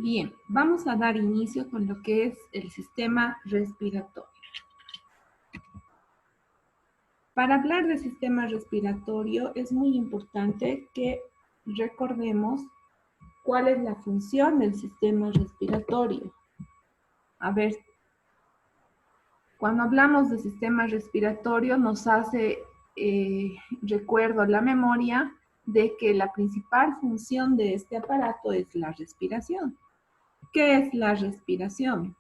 Bien, vamos a dar inicio con lo que es el sistema respiratorio. Para hablar del sistema respiratorio es muy importante que recordemos cuál es la función del sistema respiratorio. A ver, cuando hablamos de sistema respiratorio nos hace recuerdo la memoria de que la principal función de este aparato es la respiración. ¿Qué es la respiración?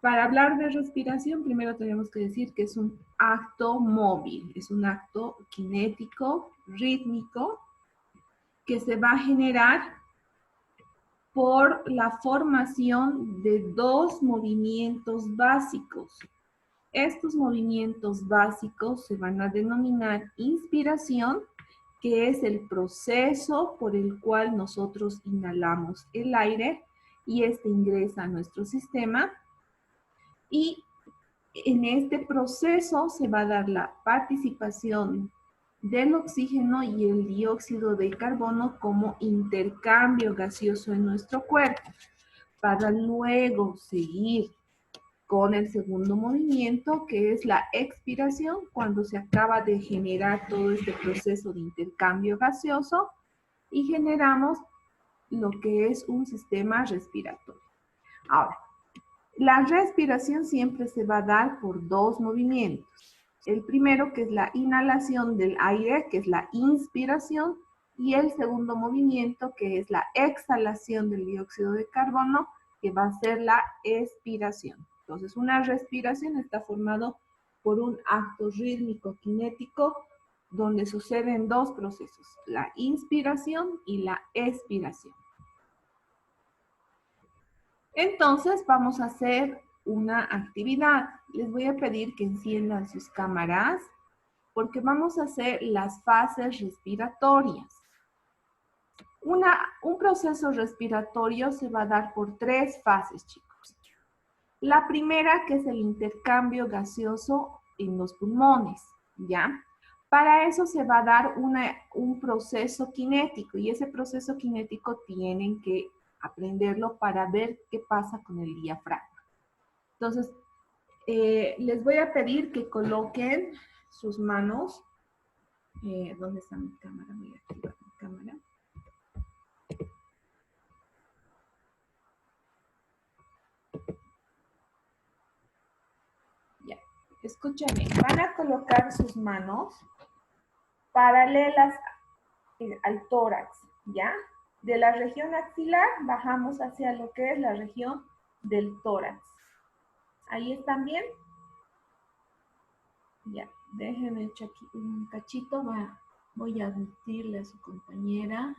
Para hablar de respiración, primero tenemos que decir que es un acto móvil, es un acto cinético, rítmico, que se va a generar por la formación de dos movimientos básicos. Estos movimientos básicos se van a denominar inspiración, que es el proceso por el cual nosotros inhalamos el aire y este ingresa a nuestro sistema. Y en este proceso se va a dar la participación del oxígeno y el dióxido de carbono como intercambio gaseoso en nuestro cuerpo, para luego seguir con el segundo movimiento, que es la expiración, cuando se acaba de generar todo este proceso de intercambio gaseoso y generamos lo que es un sistema respiratorio. Ahora, la respiración siempre se va a dar por dos movimientos. El primero, que es la inhalación del aire, que es la inspiración, y el segundo movimiento, que es la exhalación del dióxido de carbono, que va a ser la expiración. Entonces, una respiración está formado por un acto rítmico cinético donde suceden dos procesos, la inspiración y la expiración. Entonces vamos a hacer una actividad. Les voy a pedir que enciendan sus cámaras porque vamos a hacer las fases respiratorias. Un proceso respiratorio se va a dar por tres fases, chicos. La primera, que es el intercambio gaseoso en los pulmones, ¿ya? Para eso se va a dar un proceso cinético y ese proceso cinético tienen que aprenderlo para ver qué pasa con el diafragma. Entonces, les voy a pedir que coloquen sus manos. ¿Dónde está mi cámara? Voy a activar mi cámara. Ya, escúchame. Van a colocar sus manos paralelas al tórax, ¿ya? De la región axilar bajamos hacia lo que es la región del tórax. ¿Ahí están bien? Ya, déjenme un cachito. Voy a admitirle a su compañera.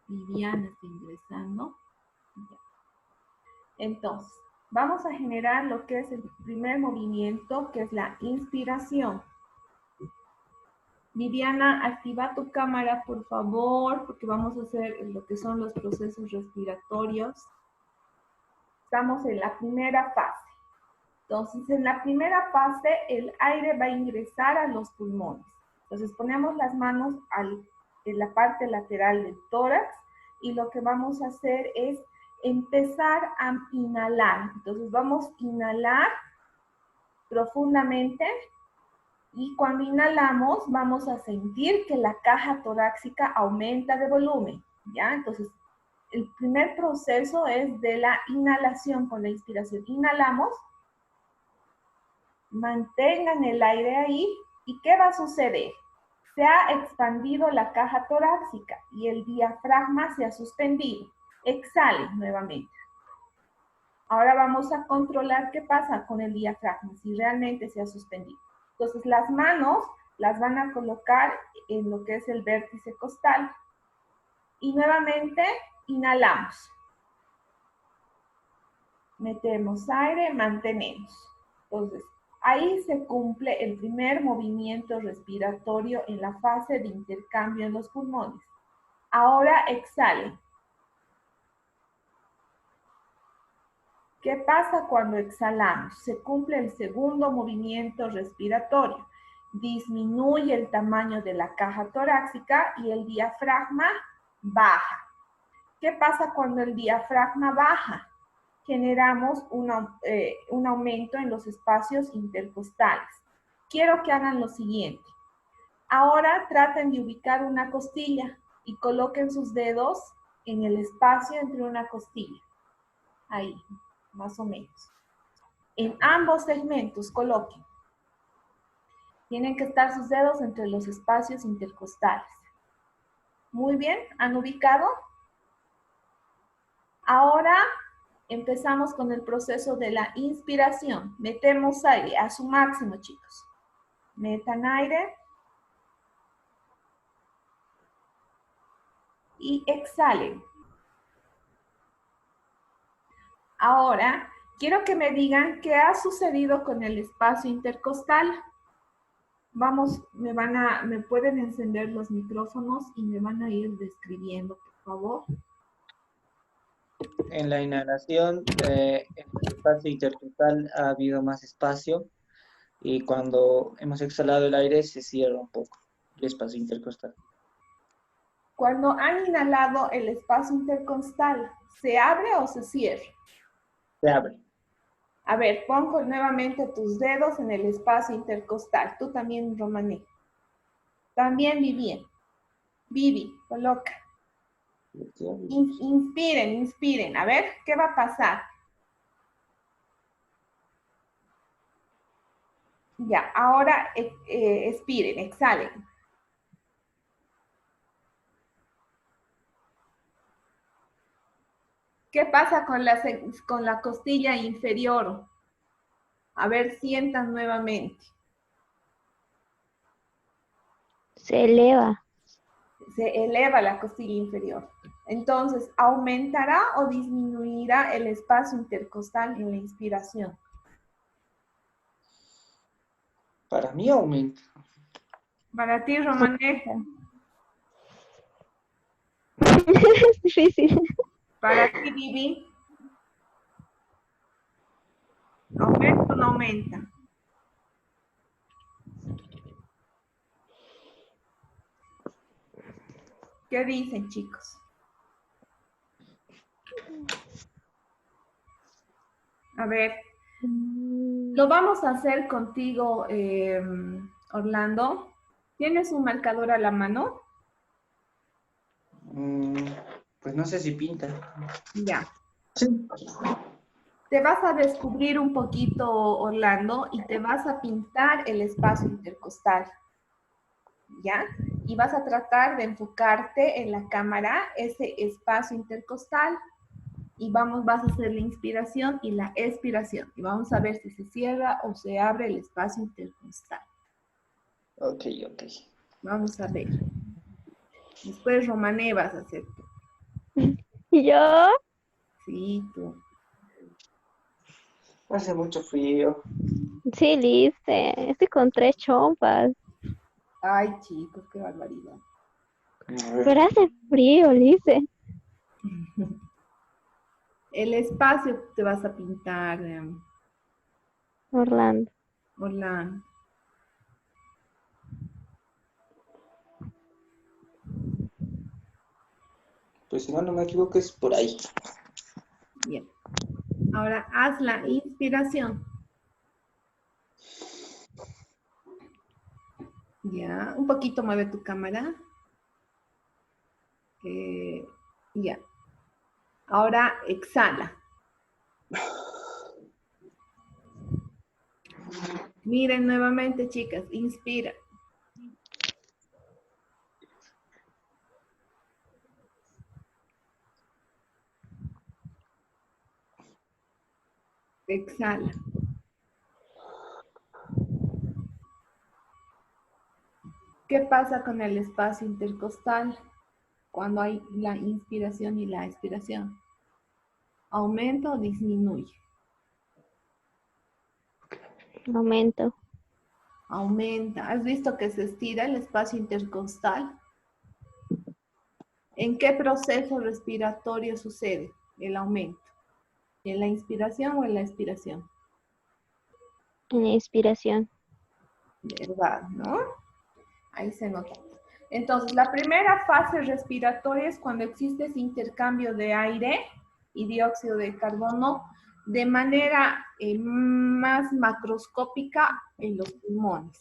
Viviana está ingresando. Ya. Entonces, vamos a generar lo que es el primer movimiento, que es la inspiración. Viviana, activa tu cámara, por favor, porque vamos a hacer lo que son los procesos respiratorios. Estamos en la primera fase. Entonces, en la primera fase, el aire va a ingresar a los pulmones. Entonces, ponemos las manos en la parte lateral del tórax y lo que vamos a hacer es empezar a inhalar. Entonces, vamos a inhalar profundamente. Y cuando inhalamos, vamos a sentir que la caja torácica aumenta de volumen, ¿ya? Entonces, el primer proceso es de la inhalación con la inspiración. Inhalamos, mantengan el aire ahí, ¿y qué va a suceder? Se ha expandido la caja torácica y el diafragma se ha suspendido. Exhalen nuevamente. Ahora vamos a controlar qué pasa con el diafragma, si realmente se ha suspendido. Entonces, las manos las van a colocar en lo que es el vértice costal. Y nuevamente, inhalamos. Metemos aire, mantenemos. Entonces, ahí se cumple el primer movimiento respiratorio en la fase de intercambio en los pulmones. Ahora exhalen. ¿Qué pasa cuando exhalamos? Se cumple el segundo movimiento respiratorio. Disminuye el tamaño de la caja torácica y el diafragma baja. ¿Qué pasa cuando el diafragma baja? Generamos un aumento en los espacios intercostales. Quiero que hagan lo siguiente. Ahora traten de ubicar una costilla y coloquen sus dedos en el espacio entre una costilla. Ahí, más o menos. En ambos segmentos coloquen. Tienen que estar sus dedos entre los espacios intercostales. Muy bien, ¿han ubicado? Ahora empezamos con el proceso de la inspiración. Metemos aire a su máximo, chicos. Metan aire. Y exhalen. Ahora, quiero que me digan qué ha sucedido con el espacio intercostal. Vamos, me pueden encender los micrófonos y me van a ir describiendo, por favor. En la inhalación, en el espacio intercostal ha habido más espacio y cuando hemos exhalado el aire se cierra un poco el espacio intercostal. Cuando han inhalado el espacio intercostal, ¿se abre o se cierra? Se abre. A ver, pon nuevamente tus dedos en el espacio intercostal. Tú también, Romané. También, Vivi. Vivi, coloca. Inspiren, inspiren. A ver, ¿qué va a pasar? Ya, ahora expiren, exhalen. ¿Qué pasa con la costilla inferior? A ver, sientan nuevamente. Se eleva. Se eleva la costilla inferior. Entonces, ¿aumentará o disminuirá el espacio intercostal en la inspiración? Para mí aumenta. Para ti, Romané. Es difícil. Para ti, Vivi. ¿Aumenta o no aumenta? ¿Qué dicen, chicos? A ver, lo vamos a hacer contigo, Orlando. ¿Tienes un marcador a la mano? Pues no sé si pinta. Ya. Sí. Te vas a descubrir un poquito, Orlando, y te vas a pintar el espacio intercostal. ¿Ya? Y vas a tratar de enfocarte en la cámara, ese espacio intercostal. Y vas a hacer la inspiración y la expiración. Y vamos a ver si se cierra o se abre el espacio intercostal. Ok. Vamos a ver. Después, Romané, vas a hacer tú. ¿Yo? Sí, tú. Hace mucho frío. Sí, Lice. Estoy con 3 chompas. Ay, chicos, qué barbaridad. Pero hace frío, Lice. El espacio te vas a pintar, Orlando. Orlando. Pues si no me equivoco es por ahí. Bien. Ahora haz la inspiración. Ya, un poquito mueve tu cámara. Ya. Ahora exhala. Miren nuevamente, chicas. Inspira. Exhala. ¿Qué pasa con el espacio intercostal cuando hay la inspiración y la expiración? ¿Aumenta o disminuye? Aumento. Aumenta. ¿Has visto que se estira el espacio intercostal? ¿En qué proceso respiratorio sucede el aumento? ¿En la inspiración o en la expiración? En la inspiración. ¿Verdad, no? Ahí se nota. Entonces, la primera fase respiratoria es cuando existe ese intercambio de aire y dióxido de carbono de manera más macroscópica en los pulmones.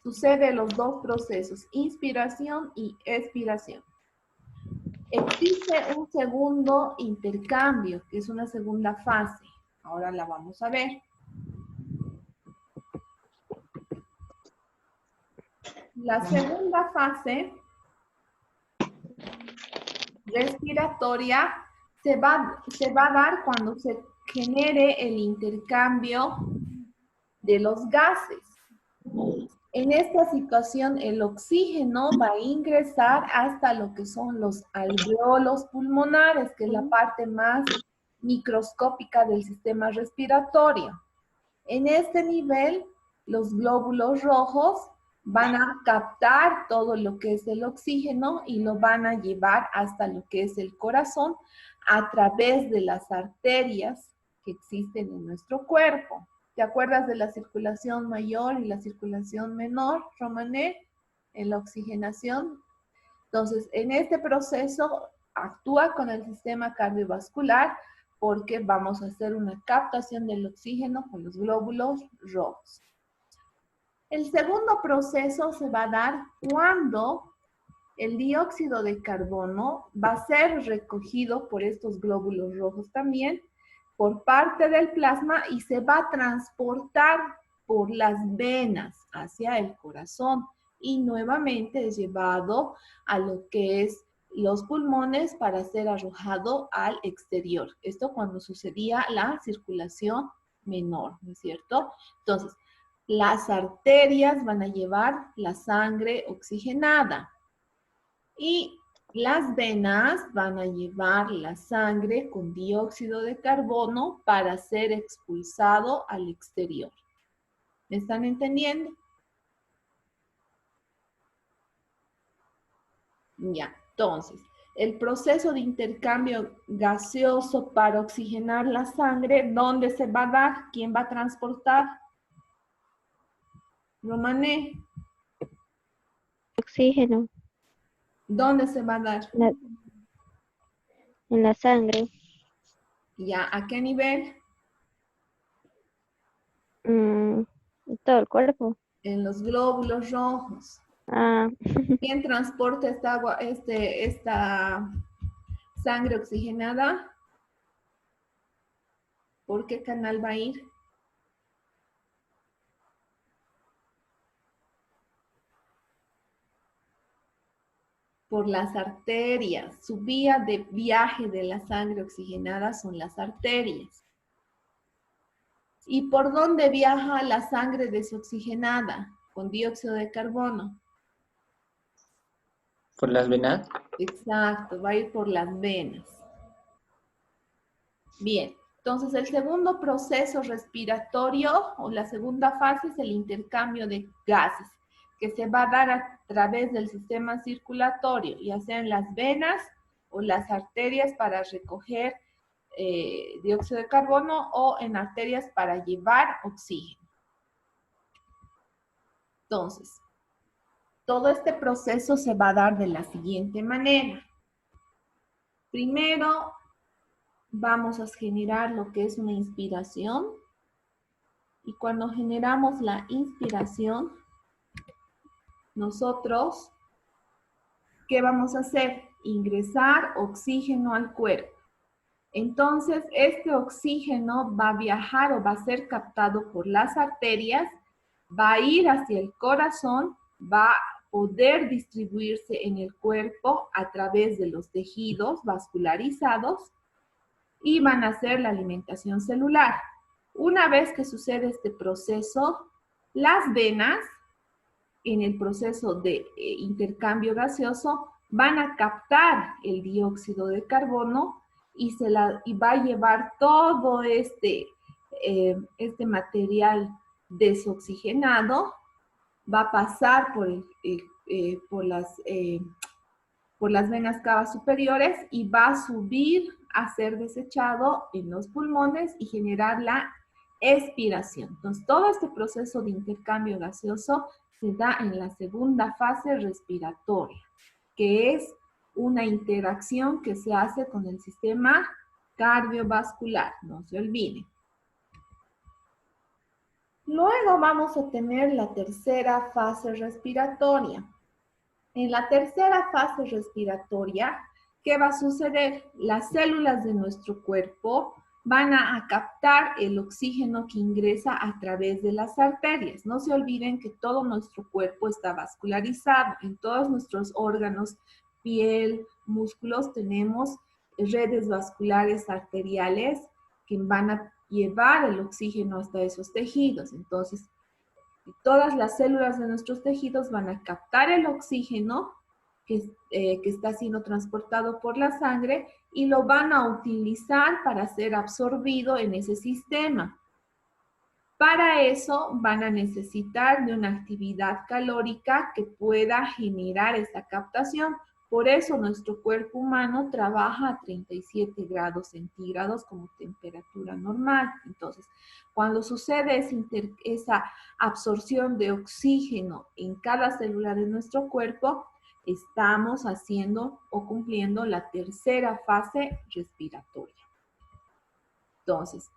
Sucede los dos procesos, inspiración y expiración. Existe un segundo intercambio, que es una segunda fase. Ahora la vamos a ver. La segunda fase respiratoria se va a dar cuando se genere el intercambio de los gases. En esta situación, el oxígeno va a ingresar hasta lo que son los alveolos pulmonares, que es la parte más microscópica del sistema respiratorio. En este nivel, los glóbulos rojos van a captar todo lo que es el oxígeno y lo van a llevar hasta lo que es el corazón a través de las arterias que existen en nuestro cuerpo. ¿Te acuerdas de la circulación mayor y la circulación menor, Romané? En la oxigenación. Entonces, en este proceso actúa con el sistema cardiovascular porque vamos a hacer una captación del oxígeno con los glóbulos rojos. El segundo proceso se va a dar cuando el dióxido de carbono va a ser recogido por estos glóbulos rojos también, por parte del plasma y se va a transportar por las venas hacia el corazón y nuevamente es llevado a lo que es los pulmones para ser arrojado al exterior. Esto cuando sucedía la circulación menor, ¿no es cierto? Entonces, las arterias van a llevar la sangre oxigenada y las venas van a llevar la sangre con dióxido de carbono para ser expulsado al exterior. ¿Me están entendiendo? Ya, entonces, el proceso de intercambio gaseoso para oxigenar la sangre, ¿dónde se va a dar? ¿Quién va a transportar? Romané, Oxígeno ¿dónde se va a dar? en la sangre. Ya, ¿a qué nivel? Todo el cuerpo. En los glóbulos rojos. Ah, ¿Quién transporta esta agua, esta sangre oxigenada? ¿Por qué canal va a ir? Por las arterias. Su vía de viaje de la sangre oxigenada son las arterias. ¿Y por dónde viaja la sangre desoxigenada? Con dióxido de carbono. ¿Por las venas? Exacto, va a ir por las venas. Bien, entonces el segundo proceso respiratorio o la segunda fase es el intercambio de gases, que se va a dar a través del sistema circulatorio, ya sea en las venas o las arterias para recoger dióxido de carbono o en arterias para llevar oxígeno. Entonces, todo este proceso se va a dar de la siguiente manera. Primero, vamos a generar lo que es una inspiración. Y cuando generamos la inspiración, nosotros, ¿qué vamos a hacer? Ingresar oxígeno al cuerpo. Entonces, este oxígeno va a viajar o va a ser captado por las arterias, va a ir hacia el corazón, va a poder distribuirse en el cuerpo a través de los tejidos vascularizados y van a hacer la alimentación celular. Una vez que sucede este proceso, las venas, en el proceso de intercambio gaseoso, van a captar el dióxido de carbono y va a llevar todo este material desoxigenado, va a pasar por las venas cavas superiores y va a subir a ser desechado en los pulmones y generar la expiración. Entonces, todo este proceso de intercambio gaseoso se da en la segunda fase respiratoria, que es una interacción que se hace con el sistema cardiovascular, no se olviden. Luego vamos a tener la tercera fase respiratoria. En la tercera fase respiratoria, ¿qué va a suceder? Las células de nuestro cuerpo van a captar el oxígeno que ingresa a través de las arterias. No se olviden que todo nuestro cuerpo está vascularizado. En todos nuestros órganos, piel, músculos, tenemos redes vasculares arteriales que van a llevar el oxígeno hasta esos tejidos. Entonces, todas las células de nuestros tejidos van a captar el oxígeno que está siendo transportado por la sangre y lo van a utilizar para ser absorbido en ese sistema. Para eso van a necesitar de una actividad calórica que pueda generar esa captación. Por eso nuestro cuerpo humano trabaja a 37 grados centígrados como temperatura normal. Entonces, cuando sucede esa absorción de oxígeno en cada célula de nuestro cuerpo, estamos haciendo o cumpliendo la tercera fase respiratoria. Entonces,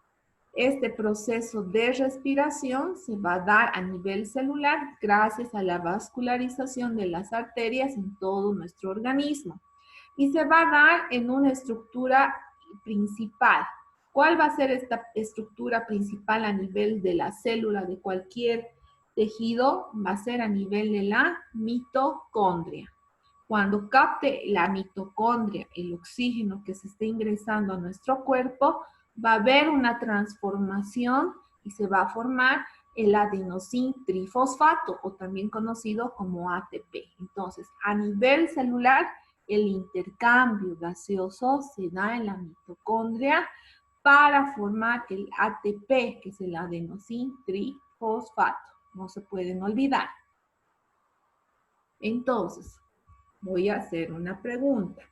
este proceso de respiración se va a dar a nivel celular gracias a la vascularización de las arterias en todo nuestro organismo. Y se va a dar en una estructura principal. ¿Cuál va a ser esta estructura principal a nivel de la célula de cualquier tejido? Va a ser a nivel de la mitocondria. Cuando capte la mitocondria el oxígeno que se está ingresando a nuestro cuerpo, va a haber una transformación y se va a formar el adenosín trifosfato, o también conocido como ATP. Entonces, a nivel celular, el intercambio gaseoso se da en la mitocondria para formar el ATP, que es el adenosín trifosfato. No se pueden olvidar. Entonces, voy a hacer una pregunta.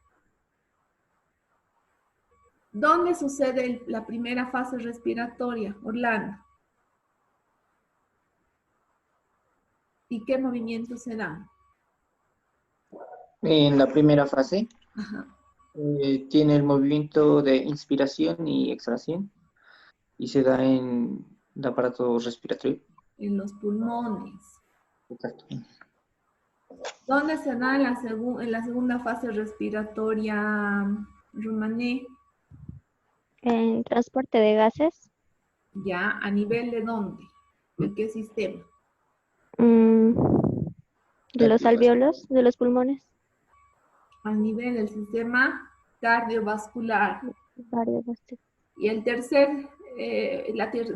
¿Dónde sucede la primera fase respiratoria, Orlando? ¿Y qué movimientos se dan? En la primera fase Ajá. tiene el movimiento de inspiración y exhalación y se da en el aparato respiratorio. En los pulmones. Exacto. ¿Dónde se da en la segunda fase respiratoria, Rumané? En transporte de gases. Ya, ¿a nivel de dónde? ¿De qué sistema? De los alvéolos, de los pulmones. A nivel del sistema cardiovascular. Cardiovascular. Y el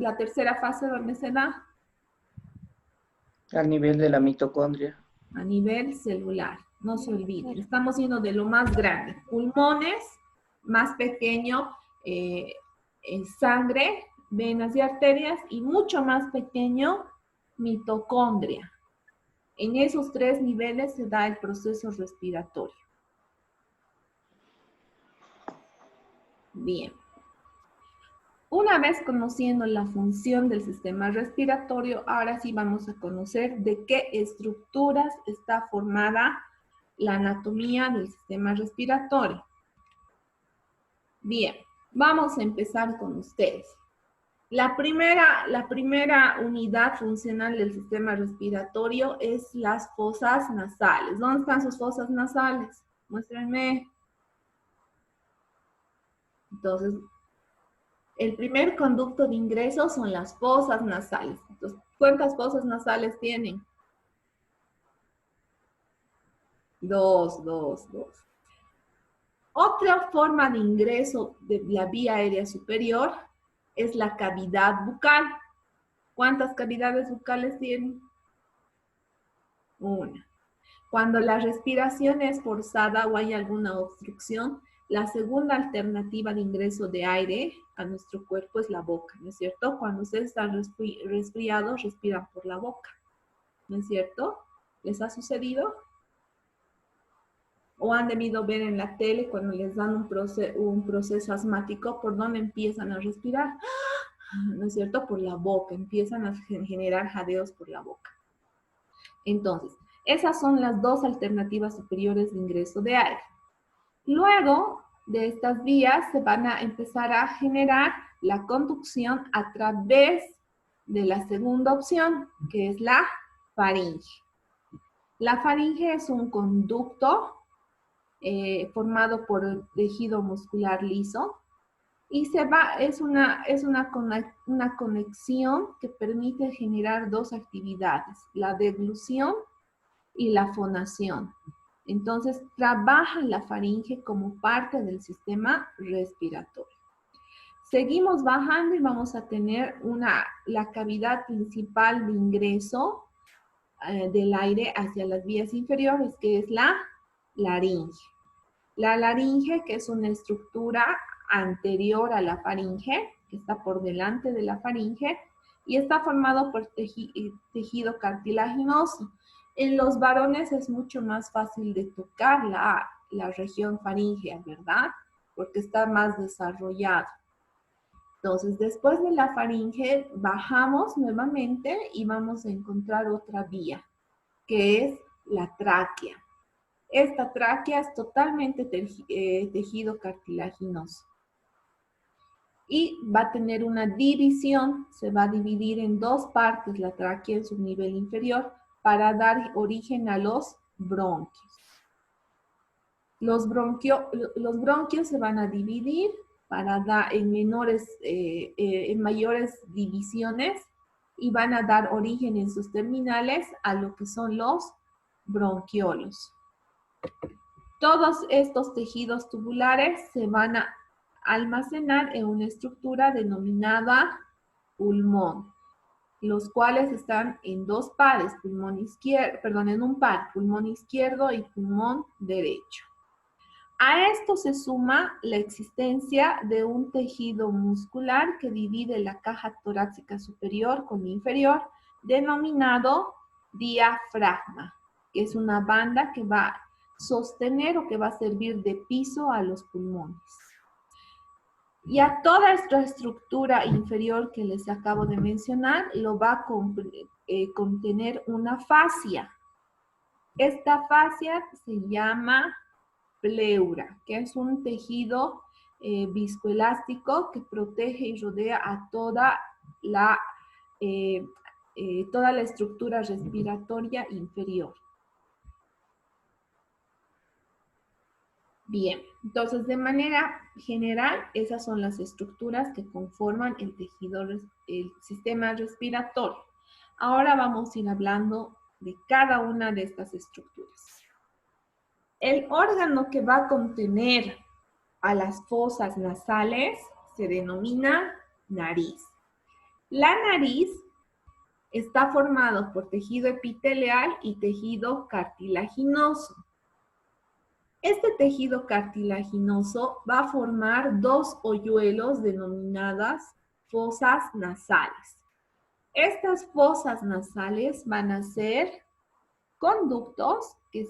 la tercera fase, ¿dónde se da? Al nivel de la mitocondria. A nivel celular. No se olviden, estamos yendo de lo más grande. Pulmones, más pequeño, sangre, venas y arterias, y mucho más pequeño, mitocondria. En esos tres niveles se da el proceso respiratorio. Bien. Una vez conociendo la función del sistema respiratorio, ahora sí vamos a conocer de qué estructuras está formada la anatomía del sistema respiratorio. Bien, vamos a empezar con ustedes. La primera unidad funcional del sistema respiratorio es las fosas nasales. ¿Dónde están sus fosas nasales? Muéstrenme. Entonces, el primer conducto de ingreso son las fosas nasales. Entonces, ¿cuántas fosas nasales tienen? Dos. Otra forma de ingreso de la vía aérea superior es la cavidad bucal. ¿Cuántas cavidades bucales tienen? Una. Cuando la respiración es forzada o hay alguna obstrucción, la segunda alternativa de ingreso de aire a nuestro cuerpo es la boca, ¿no es cierto? Cuando ustedes están resfriados, respiran por la boca, ¿no es cierto? ¿Les ha sucedido? ¿O han debido ver en la tele cuando les dan un proceso asmático, por dónde empiezan a respirar? ¿No es cierto? Por la boca, empiezan a generar jadeos por la boca. Entonces, esas son las dos alternativas superiores de ingreso de aire. Luego de estas vías se van a empezar a generar la conducción a través de la segunda opción, que es la faringe. La faringe es un conducto formado por el tejido muscular liso y es una conexión que permite generar dos actividades, la deglución y la fonación. Entonces, trabaja la faringe como parte del sistema respiratorio. Seguimos bajando y vamos a tener la cavidad principal de ingreso del aire hacia las vías inferiores, que es la laringe. La laringe, que es una estructura anterior a la faringe, que está por delante de la faringe, y está formado por tejido cartilaginoso. En los varones es mucho más fácil de tocar la región faríngea, ¿verdad? Porque está más desarrollado. Entonces, después de la faringe, bajamos nuevamente y vamos a encontrar otra vía, que es la tráquea. Esta tráquea es totalmente tejido cartilaginoso. Y va a tener una división, se va a dividir en dos partes la tráquea en su nivel inferior para dar origen a los bronquios. Los bronquios se van a dividir para dar en mayores divisiones y van a dar origen en sus terminales a lo que son los bronquiolos. Todos estos tejidos tubulares se van a almacenar en una estructura denominada pulmón, los cuales están en dos pares, en un par, pulmón izquierdo y pulmón derecho. A esto se suma la existencia de un tejido muscular que divide la caja torácica superior con la inferior, denominado diafragma, que es una banda que va a sostener o que va a servir de piso a los pulmones. Y a toda esta estructura inferior que les acabo de mencionar, lo va a contener una fascia. Esta fascia se llama pleura, que es un tejido viscoelástico que protege y rodea a toda la estructura respiratoria inferior. Bien, entonces de manera general, esas son las estructuras que conforman el sistema respiratorio. Ahora vamos a ir hablando de cada una de estas estructuras. El órgano que va a contener a las fosas nasales se denomina nariz. La nariz está formado por tejido epitelial y tejido cartilaginoso. Este tejido cartilaginoso va a formar dos hoyuelos denominadas fosas nasales. Estas fosas nasales van a ser conductos que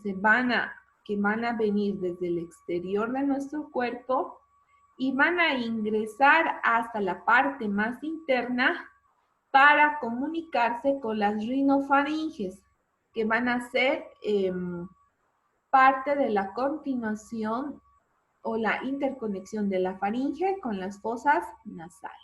van a venir desde el exterior de nuestro cuerpo y van a ingresar hasta la parte más interna para comunicarse con las rinofaringes, que van a ser parte de la continuación o la interconexión de la faringe con las fosas nasales.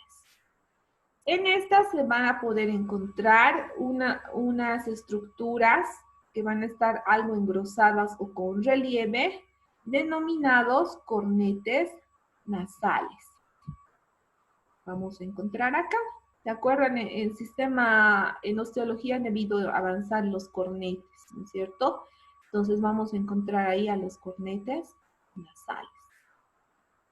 En estas se van a poder encontrar unas estructuras que van a estar algo engrosadas o con relieve, denominados cornetes nasales. Vamos a encontrar acá. ¿Se acuerdan? En osteología han debido avanzar los cornetes, ¿no es cierto? Entonces vamos a encontrar ahí a los cornetes nasales.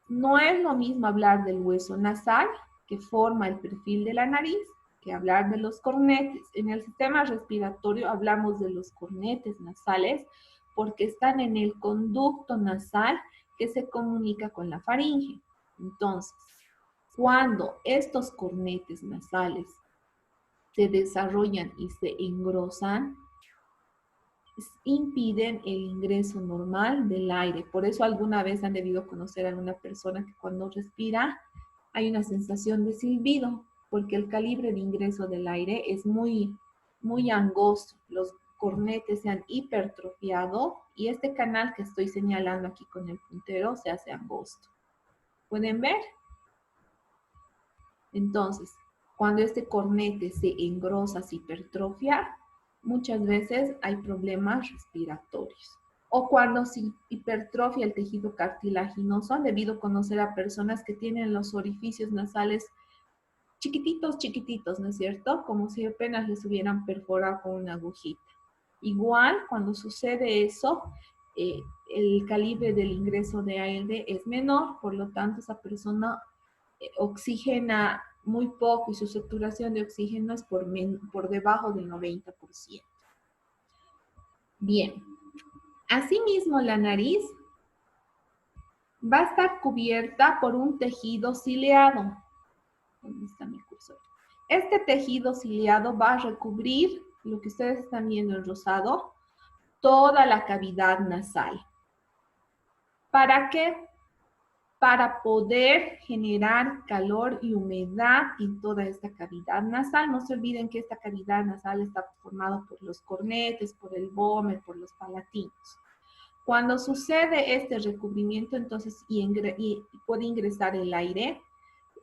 No es lo mismo hablar del hueso nasal, que forma el perfil de la nariz, que hablar de los cornetes. En el sistema respiratorio hablamos de los cornetes nasales porque están en el conducto nasal que se comunica con la faringe. Entonces, cuando estos cornetes nasales se desarrollan y se engrosan, impiden el ingreso normal del aire. Por eso alguna vez han debido conocer a alguna persona que cuando respira hay una sensación de silbido, porque el calibre de ingreso del aire es muy, muy angosto. cornetes se han hipertrofiado y este canal que estoy señalando aquí con el puntero se hace angosto. ¿Pueden ver? Entonces, cuando este cornete se engrosa, se hipertrofia, muchas veces hay problemas respiratorios. O cuando se hipertrofia el tejido cartilaginoso, han debido conocer a personas que tienen los orificios nasales chiquititos, chiquititos, ¿no es cierto? Como si apenas les hubieran perforado con una agujita. Igual, cuando sucede eso, el calibre del ingreso de aire es menor, por lo tanto, esa persona oxigena muy poco y su saturación de oxígeno es por debajo del 90%. Bien. Asimismo, la nariz va a estar cubierta por un tejido ciliado. ¿Dónde está mi cursor? Este tejido ciliado va a recubrir, lo que ustedes están viendo en rosado, toda la cavidad nasal. ¿Para qué? Para poder generar calor y humedad en toda esta cavidad nasal. No se olviden que esta cavidad nasal está formada por los cornetes, por el vómer, por los palatinos. Cuando sucede este recubrimiento, entonces, y puede ingresar el aire,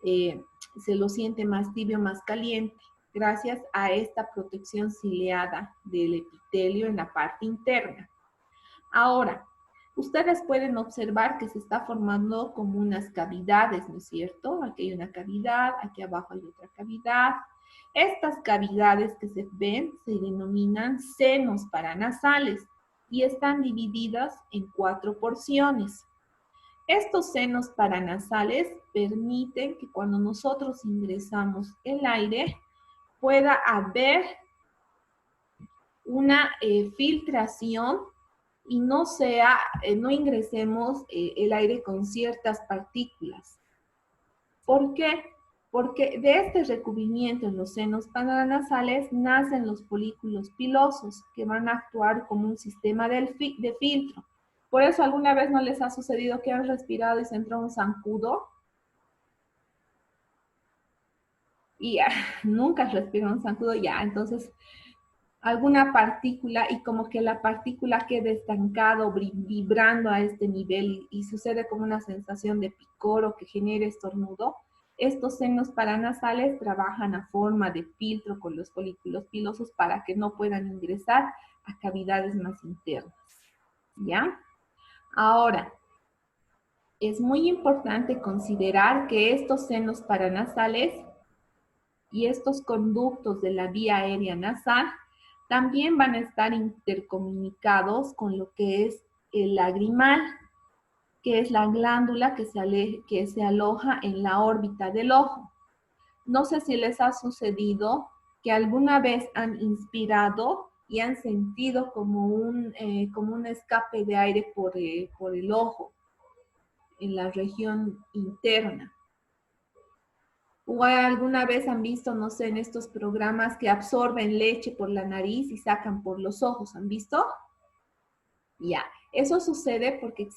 se lo siente más tibio, más caliente, gracias a esta protección ciliada del epitelio en la parte interna. Ahora, ustedes pueden observar que se está formando como unas cavidades, ¿no es cierto? Aquí hay una cavidad, aquí abajo hay otra cavidad. Estas cavidades que se ven se denominan senos paranasales y están divididas en 4 porciones. Estos senos paranasales permiten que cuando nosotros ingresamos el aire pueda haber una filtración y no ingresemos el aire con ciertas partículas. ¿Por qué? Porque de este recubrimiento en los senos paranasales nacen los folículos pilosos que van a actuar como un sistema de filtro. Por eso, ¿alguna vez no les ha sucedido que han respirado y se entró un zancudo? Y nunca has respirado un zancudo, ya, entonces alguna partícula y como que la partícula quede estancada o vibrando a este nivel y sucede como una sensación de picor o que genere estornudo. Estos senos paranasales trabajan a forma de filtro con los folículos pilosos para que no puedan ingresar a cavidades más internas. ¿Ya? Ahora, es muy importante considerar que estos senos paranasales y estos conductos de la vía aérea nasal también van a estar intercomunicados con lo que es el lagrimal, que es la glándula que se aloja en la órbita del ojo. No sé si les ha sucedido que alguna vez han inspirado y han sentido como un escape de aire por el ojo, en la región interna. O alguna vez han visto, no sé, en estos programas que absorben leche por la nariz y sacan por los ojos, ¿han visto? Ya, eso sucede porque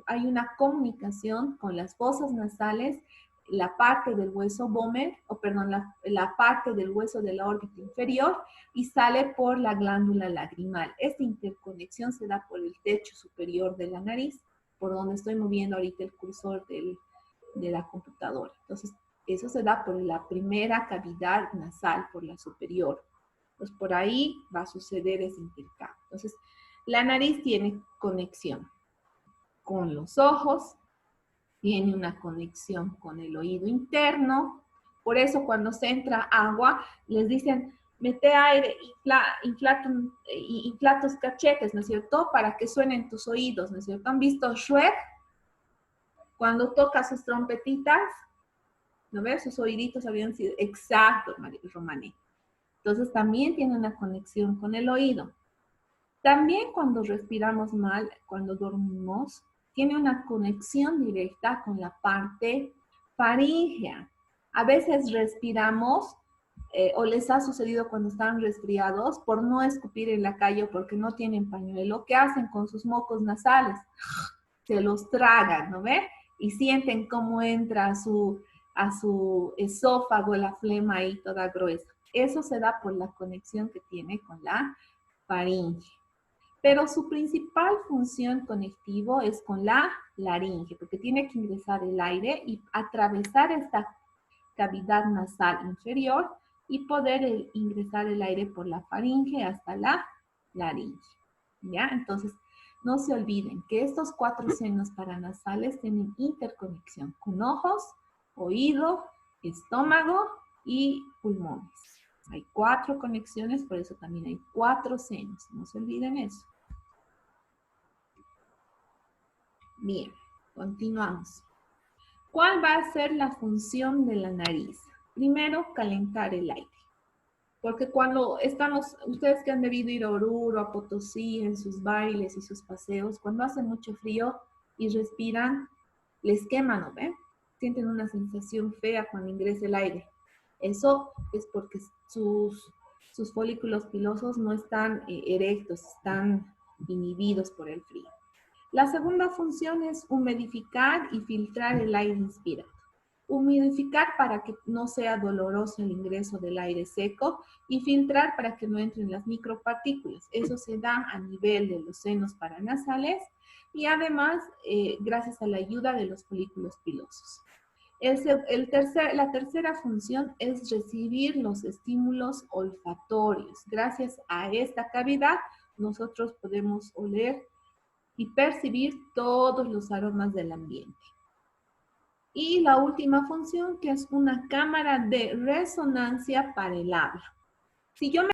hay una comunicación con las fosas nasales, la parte del hueso vómer, la parte del hueso de la órbita inferior y sale por la glándula lagrimal. Esta interconexión se da por el techo superior de la nariz, por donde estoy moviendo ahorita el cursor de la computadora. Entonces, eso se da por la primera cavidad nasal, por la superior. Entonces, por ahí va a suceder ese intercambio. Entonces, la nariz tiene conexión con los ojos, tiene una conexión con el oído interno. Por eso, cuando se entra agua, les dicen, mete aire, infla tus cachetes, ¿no es cierto? Para que suenen tus oídos, ¿no es cierto? ¿Han visto Shrek? Cuando toca sus trompetitas, ¿no ves? Sus oíditos habían sido exactos, Romané. Entonces también tiene una conexión con el oído. También cuando respiramos mal, cuando dormimos, tiene una conexión directa con la parte faríngea. A veces respiramos, o les ha sucedido cuando están resfriados, por no escupir en la calle o porque no tienen pañuelo, ¿qué hacen con sus mocos nasales? Se los tragan, ¿no ve? Y sienten cómo entra a su esófago la flema ahí toda gruesa. Eso se da por la conexión que tiene con la faringe. Pero su principal función conectivo es con la laringe, porque tiene que ingresar el aire y atravesar esta cavidad nasal inferior y poder ingresar el aire por la faringe hasta la laringe. ¿Ya? Entonces, no se olviden que estos 4 senos paranasales tienen interconexión con ojos, oído, estómago y pulmones. Hay 4 conexiones, por eso también hay 4 senos. No se olviden eso. Bien, continuamos. ¿Cuál va a ser la función de la nariz? Primero, calentar el aire. Porque cuando estamos, ustedes que han debido ir a Oruro, a Potosí, en sus bailes y sus paseos, cuando hace mucho frío y respiran, les queman, ¿no ven? Sienten una sensación fea cuando ingresa el aire. Eso es porque sus folículos pilosos no están erectos, están inhibidos por el frío. La segunda función es humidificar y filtrar el aire inspirado. Humidificar para que no sea doloroso el ingreso del aire seco y filtrar para que no entren las micropartículas. Eso se da a nivel de los senos paranasales y además gracias a la ayuda de los folículos pilosos. La tercera función es recibir los estímulos olfatorios. Gracias a esta cavidad nosotros podemos oler y percibir todos los aromas del ambiente. Y la última función, que es una cámara de resonancia para el habla. Si yo me